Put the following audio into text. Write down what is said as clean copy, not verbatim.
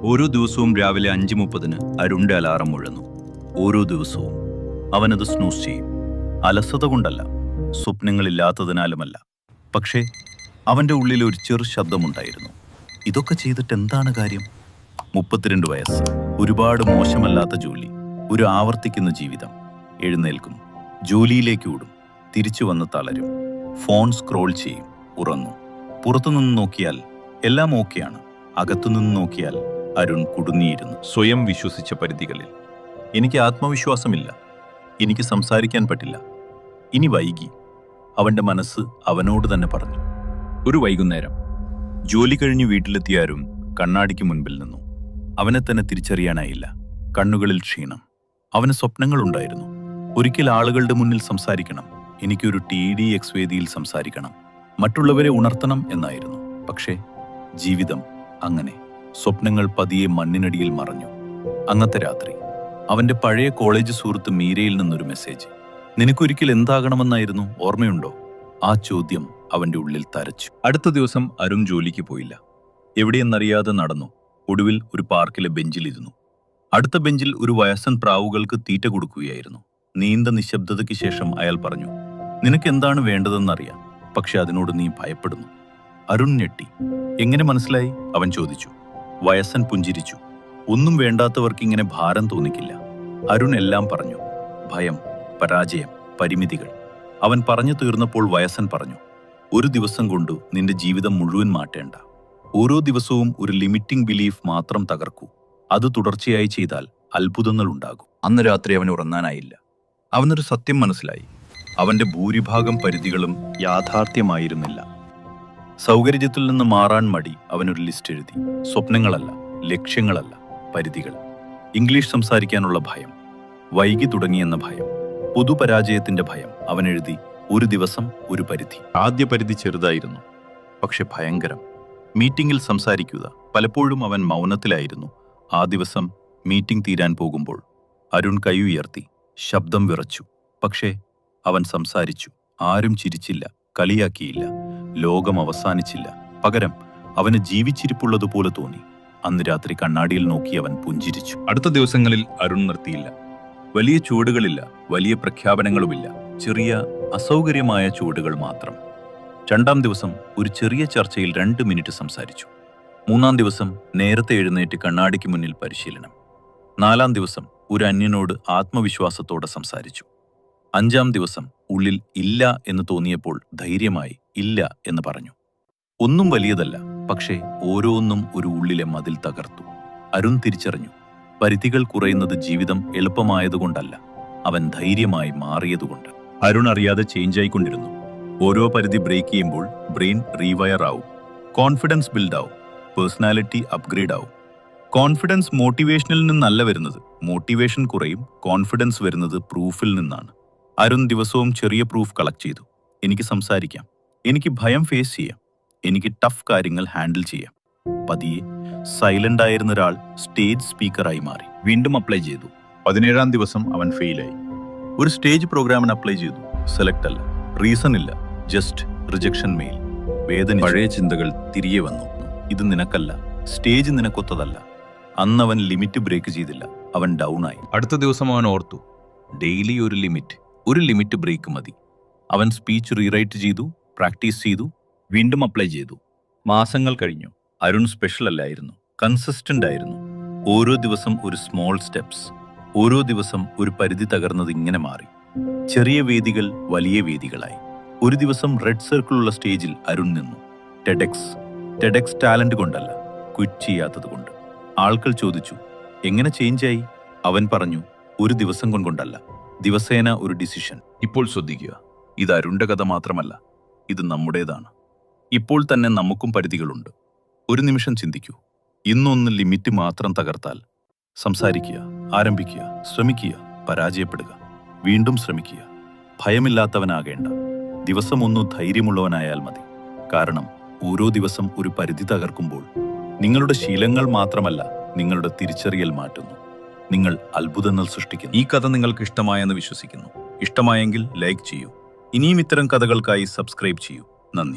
ഓരോ ദിവസവും രാവിലെ 5:30 അരുണിന്റെ അലാറം മുഴങ്ങുന്നു. ഓരോ ദിവസവും അവനത് സ്നൂസ് ചെയ്യും. അലസത കൊണ്ടല്ല, സ്വപ്നങ്ങളില്ലാത്തതിനാലുമല്ല. പക്ഷേ അവന്റെ ഉള്ളിൽ ഒരു ചെറു ശബ്ദമുണ്ടായിരുന്നു. ഇതൊക്കെ ചെയ്തിട്ട് എന്താണ് കാര്യം? 32 വയസ്സ്, ഒരുപാട് മോശമല്ലാത്ത ജോലി, ഒരു ആവർത്തിക്കുന്ന ജീവിതം. എഴുന്നേൽക്കും, ജോലിയിലേക്ക് ഓടും, തിരിച്ചു വന്ന് തളരും, ഫോൺ സ്ക്രോൾ ചെയ്യും, ഉറങ്ങും. പുറത്തുനിന്ന് നോക്കിയാൽ എല്ലാം ഓക്കെയാണ്. അകത്തുനിന്ന് നോക്കിയാൽ അരുൺ കുടുങ്ങിയിരുന്നു. സ്വയം വിശ്വസിച്ച പരിധികളിൽ. എനിക്ക് ആത്മവിശ്വാസമില്ല, എനിക്ക് സംസാരിക്കാൻ പറ്റില്ല, ഇനി വൈകി. അവന്റെ മനസ്സ് അവനോട് തന്നെ പറഞ്ഞു. ഒരു വൈകുന്നേരം ജോലി കഴിഞ്ഞ് വീട്ടിലെത്തിയ അരുൺ കണ്ണാടിക്ക് മുൻപിൽ നിന്നു. അവനെ തന്നെ തിരിച്ചറിയാനായില്ല. കണ്ണുകളിൽ ക്ഷീണം. അവന് സ്വപ്നങ്ങളുണ്ടായിരുന്നു. ഒരിക്കൽ ആളുകളുടെ മുന്നിൽ സംസാരിക്കണം, എനിക്കൊരു TEDx വേദിയിൽ സംസാരിക്കണം, മറ്റുള്ളവരെ ഉണർത്തണം എന്നായിരുന്നു. പക്ഷേ ജീവിതം അങ്ങനെ. സ്വപ്നങ്ങൾ പതിയെ മണ്ണിനടിയിൽ മറഞ്ഞു. അന്നത്തെ രാത്രി അവന്റെ പഴയ കോളേജ് സുഹൃത്ത് മീരയിൽ നിന്നൊരു മെസ്സേജ്. നിനക്കൊരിക്കൽ എന്താകണമെന്നായിരുന്നു, ഓർമ്മയുണ്ടോ? ആ ചോദ്യം അവന്റെ ഉള്ളിൽ തരച്ചു. അടുത്ത ദിവസം അരുൺ ജോലിക്ക് പോയില്ല. എവിടെയെന്നറിയാതെ നടന്നു. ഒടുവിൽ ഒരു പാർക്കിലെ ബെഞ്ചിലിരുന്നു. അടുത്ത ബെഞ്ചിൽ ഒരു വയസ്സൻ പ്രാവുകൾക്ക് തീറ്റ കൊടുക്കുകയായിരുന്നു. നീണ്ട നിശബ്ദതയ്ക്ക് ശേഷം അയാൾ പറഞ്ഞു, നിനക്ക് എന്താണ് വേണ്ടതെന്നറിയാം, പക്ഷെ അതിനോട് നീ ഭയപ്പെടുന്നു. അരുൺ ഞെട്ടി. എങ്ങനെ മനസ്സിലായി? അവൻ ചോദിച്ചു. വയസ്സൻ പുഞ്ചിരിച്ചു. ഒന്നും വേണ്ടാത്തവർക്ക് ഇങ്ങനെ ഭാരം തോന്നിക്കില്ല. അരുൺ എല്ലാം പറഞ്ഞു. ഭയം, പരാജയം, പരിമിതികൾ. അവൻ പറഞ്ഞു തീർന്നപ്പോൾ വയസ്സൻ പറഞ്ഞു, ഒരു ദിവസം കൊണ്ട് നിന്റെ ജീവിതം മുഴുവൻ മാറ്റേണ്ട. ഓരോ ദിവസവും ഒരു ലിമിറ്റിംഗ് ബിലീഫ് മാത്രം തകർക്കൂ. അത് തുടർച്ചയായി ചെയ്താൽ അത്ഭുതങ്ങൾ ഉണ്ടാകും. അന്ന് രാത്രി അവന് ഉറങ്ങാനായില്ല. അവനൊരു സത്യം മനസ്സിലായി. അവന്റെ ഭൂരിഭാഗം പരിധികളും യാഥാർത്ഥ്യമായിരുന്നില്ല. സൗകര്യത്തിൽ നിന്ന് മാറാൻ മടി. അവനൊരു ലിസ്റ്റ് എഴുതി. സ്വപ്നങ്ങളല്ല, ലക്ഷ്യങ്ങളല്ല, പരിധികൾ. ഇംഗ്ലീഷ് സംസാരിക്കാനുള്ള ഭയം, വൈകി തുടങ്ങിയെന്ന ഭയം, പൊതുപരാജയത്തിന്റെ ഭയം. അവൻ എഴുതി, ഒരു ദിവസം ഒരു പരിധി. ആദ്യ പരിധി ചെറുതായിരുന്നു, പക്ഷെ ഭയങ്കരം. മീറ്റിംഗിൽ സംസാരിക്കുക. പലപ്പോഴും അവൻ മൗനത്തിലായിരുന്നു. ആ ദിവസം മീറ്റിംഗ് തീരാൻ പോകുമ്പോൾ അരുൺ കൈ ഉയർത്തി. ശബ്ദം വിറച്ചു. പക്ഷേ അവൻ സംസാരിച്ചു. ആരും ചിരിച്ചില്ല, കളിയാക്കിയില്ല. ലോകം അവസാനിച്ചില്ല. പകരം അവന് ജീവിച്ചിരിപ്പുള്ളതുപോലെ തോന്നി. അന്ന് രാത്രി കണ്ണാടിയിൽ നോക്കി അവൻ പുഞ്ചിരിച്ചു. അടുത്ത ദിവസങ്ങളിൽ അരുൺ നിർത്തിയില്ല. വലിയ ചുവടുകളില്ല, വലിയ പ്രഖ്യാപനങ്ങളുമില്ല, ചെറിയ അസൗകര്യമായ ചുവടുകൾ മാത്രം. 2-ാം ദിവസം ഒരു ചെറിയ ചർച്ചയിൽ 2 മിനിറ്റ് സംസാരിച്ചു. 3-ാം ദിവസം നേരത്തെ എഴുന്നേറ്റ് കണ്ണാടിക്ക് മുന്നിൽ പരിശീലനം. 4-ാം ദിവസം ഒരു അന്യനോട് ആത്മവിശ്വാസത്തോടെ സംസാരിച്ചു. 5-ാം ദിവസം ഉള്ളിൽ ഇല്ല എന്ന് തോന്നിയപ്പോൾ ധൈര്യമായി ഇല്ല എന്ന് പറഞ്ഞു. ഒന്നും വലിയതല്ല, പക്ഷേ ഓരോന്നും ഒരു ഉള്ളിലെ മതിൽ തകർത്തു. അരുൺ തിരിച്ചറിഞ്ഞു, പരിധികൾ കുറയുന്നത് ജീവിതം എളുപ്പമായതുകൊണ്ടല്ല, അവൻ ധൈര്യമായി മാറിയതുകൊണ്ട്. അരുൺ അറിയാതെ ചേഞ്ചായിക്കൊണ്ടിരുന്നു. ഓരോ പരിധി ബ്രേക്ക് ചെയ്യുമ്പോൾ ബ്രെയിൻ റീവയർ ആവും, കോൺഫിഡൻസ് ബിൽഡ് ആവും, പേഴ്സണാലിറ്റി അപ്ഗ്രേഡ് ആവും. കോൺഫിഡൻസ് മോട്ടിവേഷനിൽ നിന്നല്ല വരുന്നത്. മോട്ടിവേഷൻ കുറയും, കോൺഫിഡൻസ് വരുന്നത് പ്രൂഫിൽ നിന്നാണ്. അരുൺ ദിവസവും ചെറിയ പ്രൂഫ് കളക്ട് ചെയ്തു. എനിക്ക് സംസാരിക്കാം, എനിക്ക് ഭയം ഫേസ് ചെയ്യാം, എനിക്ക് ടഫ് കാര്യങ്ങൾ ഹാൻഡിൽ ചെയ്യാം. പതിയെ സൈലന്റ് ആയിരുന്ന ഒരാൾ സ്റ്റേജ് സ്പീക്കറായി മാറി. വീണ്ടും അപ്ലൈ ചെയ്തു. 17-ാം ദിവസം അവൻ ഫെയിലായി. ഒരു സ്റ്റേജ് പ്രോഗ്രാമിന് അപ്ലൈ ചെയ്തു. സെലക്ട് അല്ല, റീസൺ ഇല്ല, ജസ്റ്റ് റിജക്ഷൻ മെയിൽ. വേദന. പഴയ ചിന്തകൾ തിരികെ വന്നു. ഇത് നിനക്കല്ല, സ്റ്റേജ് നിനക്കൊത്തതല്ല. അന്ന് അവൻ ലിമിറ്റ് ബ്രേക്ക് ചെയ്തില്ല. അവൻ ഡൗൺ ആയി. അടുത്ത ദിവസം അവൻ ഓർത്തു, ഡെയിലി ഒരു ലിമിറ്റ് ബ്രേക്ക് മതി. അവൻ സ്പീച്ച് റീറൈറ്റ് ചെയ്തു, പ്രാക്ടീസ് ചെയ്തു, വീണ്ടും അപ്ലൈ ചെയ്തു. മാസങ്ങൾ കഴിഞ്ഞു. അരുൺ സ്പെഷ്യൽ അല്ലായിരുന്നു, കൺസിസ്റ്റന്റ് ആയിരുന്നു. ഓരോ ദിവസം ഒരു സ്മോൾ സ്റ്റെപ്സ്. ഓരോ ദിവസം ഒരു പരിധി തകർന്നത് ഇങ്ങനെ മാറി. ചെറിയ വേദികൾ വലിയ വേദികളായി. ഒരു ദിവസം റെഡ് സർക്കിളുള്ള സ്റ്റേജിൽ അരുൺ നിന്നു. ടെഡെക്സ് ടാലന്റ് കൊണ്ടല്ല, ക്വിറ്റ് ചെയ്യാത്തത് കൊണ്ട്. ആൾക്കൾ ചോദിച്ചു, എങ്ങനെ ചേഞ്ചായി? അവൻ പറഞ്ഞു, ഒരു ദിവസം കൊണ്ടല്ല, ദിവസേന ഒരു ഡിസിഷൻ. ഇപ്പോൾ ശ്രദ്ധിക്കുക, ഇത് അരുണിന്റെ കഥ മാത്രമല്ല, ഇത് നമ്മുടേതാണ്. ഇപ്പോൾ തന്നെ നമുക്കും പരിധികളുണ്ട്. ഒരു നിമിഷം ചിന്തിക്കൂ, ഇന്നൊന്ന് ലിമിറ്റ് മാത്രം തകർത്താൽ. സംസാരിക്കുക, ആരംഭിക്കുക, ശ്രമിക്കുക, പരാജയപ്പെടുക, വീണ്ടും ശ്രമിക്കുക. ഭയമില്ലാത്തവനാകേണ്ട, ദിവസം ഒന്ന് ധൈര്യമുള്ളവനായാൽ മതി. കാരണം ഓരോ ദിവസം ഒരു പരിധി തകർക്കുമ്പോൾ നിങ്ങളുടെ ശീലങ്ങൾ മാത്രമല്ല, നിങ്ങളുടെ തിരിച്ചറിയൽ മാറ്റുന്നു. നിങ്ങൾ അത്ഭുതങ്ങൾ സൃഷ്ടിക്കുന്നു. ഈ കഥ നിങ്ങൾക്ക് ഇഷ്ടമായെന്ന് വിശ്വസിക്കുന്നു. ഇഷ്ടമായെങ്കിൽ ലൈക്ക് ചെയ്യൂ. ഇനിയും ഇത്തരം കഥകൾക്കായി സബ്സ്ക്രൈബ് ചെയ്യൂ. നന്ദി.